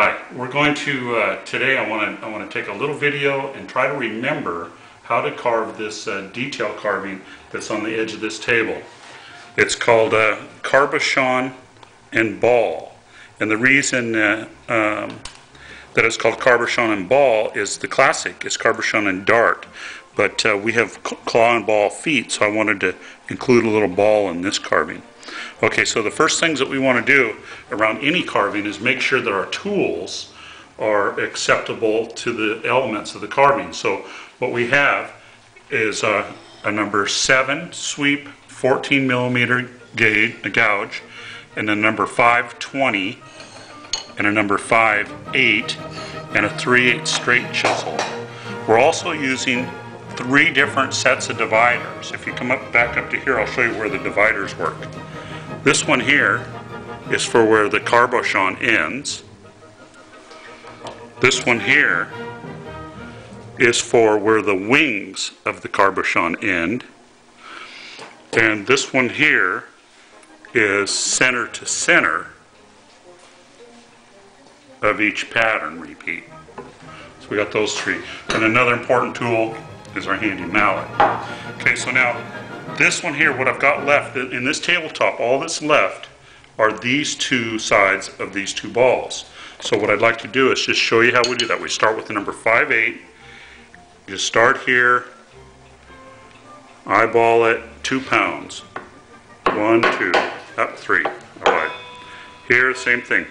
Hi, we're going to, today I want to take a little video and try to remember how to carve this detail carving that's on the edge of this table. It's called carbouchon and ball. And the reason that it's called carbouchon and ball is the classic is carbouchon and dart. But we have claw and ball feet, so I wanted to include a little ball in this carving. Okay, so the first things that we want to do around any carving is make sure that our tools are acceptable to the elements of the carving. So what we have is a number 7 sweep 14 millimeter gouge, and a number 520, and a number 5/8, and a 3/8 straight chisel. We're also using 3 different sets of dividers. If you come back up to here, I'll show you where the dividers work. This one here is for where the carbouchon ends. This one here is for where the wings of the carbouchon end. And this one here is center to center of each pattern repeat. So we got those 3. And another important tool is our handy mallet. Okay, so now this one here, what I've got left in this tabletop, all that's left are these 2 sides of these 2 balls. So what I'd like to do is just show you how we do that. We start with the number 5/8. You start here, eyeball it, 2 pounds. 1, 2, up 3. All right. Here, same thing.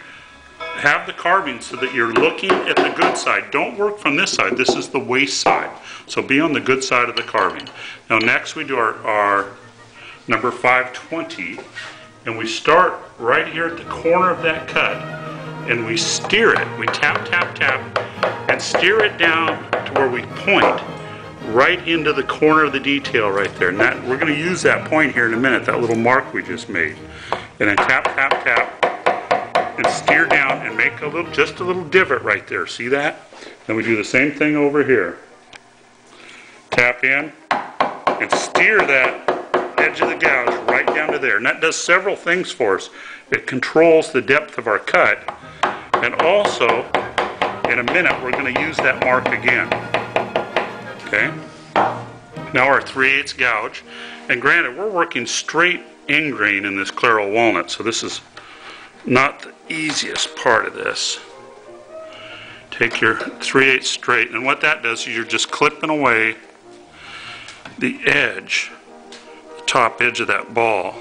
Have the carving so that you're looking at the good side. Don't work from this side. This is the waste side. So be on the good side of the carving. Now next we do our number 520, and we start right here at the corner of that cut, and we steer it. We tap, tap, tap, and steer it down to where we point right into the corner of the detail right there. And that, we're going to use that point here in a minute, that little mark we just made. And then tap, tap, tap, and steer down and make just a little divot right there. See that? Then we do the same thing over here. Tap in and steer that edge of the gouge right down to there. And that does several things for us. It controls the depth of our cut, and also in a minute we're going to use that mark again. Okay? Now our 3/8 gouge, and granted we're working straight end grain in this Clairol walnut, so this is not the easiest part of this. Take your 3/8 straight, and what that does is you're just clipping away the edge, the top edge of that ball.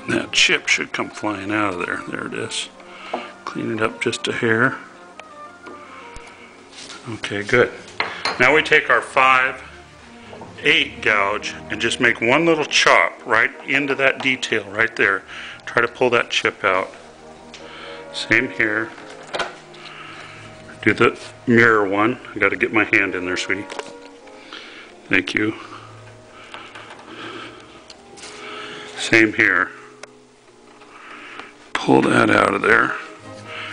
And that chip should come flying out of there. There it is. Clean it up just a hair. Okay, good. Now we take our 5/8 gouge and just make one little chop right into that detail right there. Try to pull that chip out. Same here. Do the mirror one. I got to get my hand in there, sweetie. Thank you. Same here. Pull that out of there.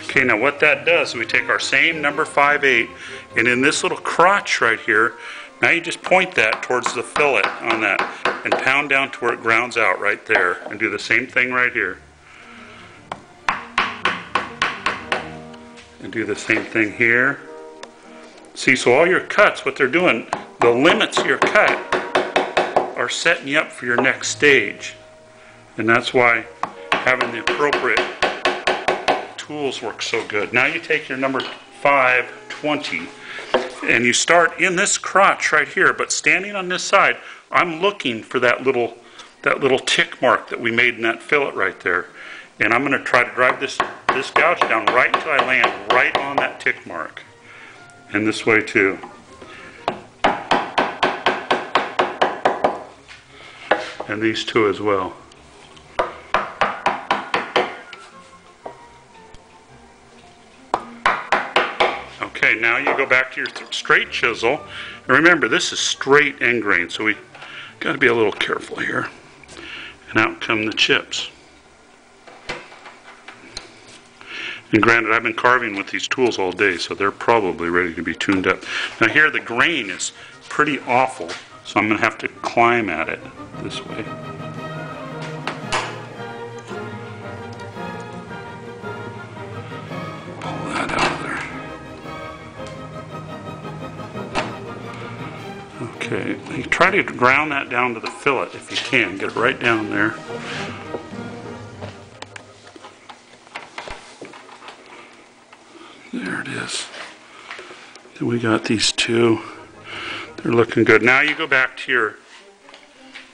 Okay, now what that does is we take our same number 5/8, and in this little crotch right here, now you just point that towards the fillet on that and pound down to where it grounds out right there, and do the same thing right here. And do the same thing here. See, so all your cuts, what they're doing, the limits of your cut are setting you up for your next stage. And that's why having the appropriate tools works so good. Now you take your number 520, and you start in this crotch right here, but standing on this side, I'm looking for that little tick mark that we made in that fillet right there. And I'm going to try to drive this gouge down right until I land right on that tick mark. And this way too. And these 2 as well. Okay, now you go back to your straight chisel. And remember, this is straight end grain, so we got to be a little careful here. And out come the chips. And granted, I've been carving with these tools all day, so they're probably ready to be tuned up. Now here the grain is pretty awful, so I'm going to have to climb at it this way. Okay, you try to ground that down to the fillet if you can. Get it right down there. There it is. Then we got these two. They're looking good. Now you go back to your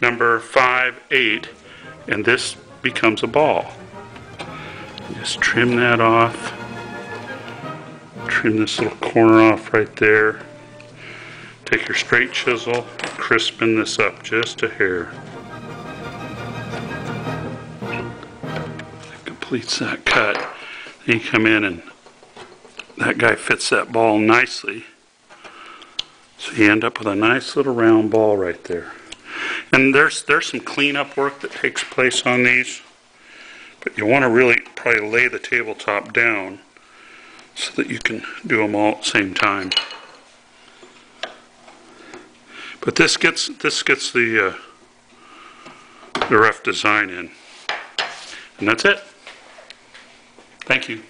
number 5, 8, and this becomes a ball. Just trim that off. Trim this little corner off right there. Take your straight chisel, crispin this up just a hair. That completes that cut. Then you come in and that guy fits that ball nicely. So you end up with a nice little round ball right there. And there's some cleanup work that takes place on these. But you want to really probably lay the tabletop down so that you can do them all at the same time. But this gets the rough design in. And that's it. Thank you.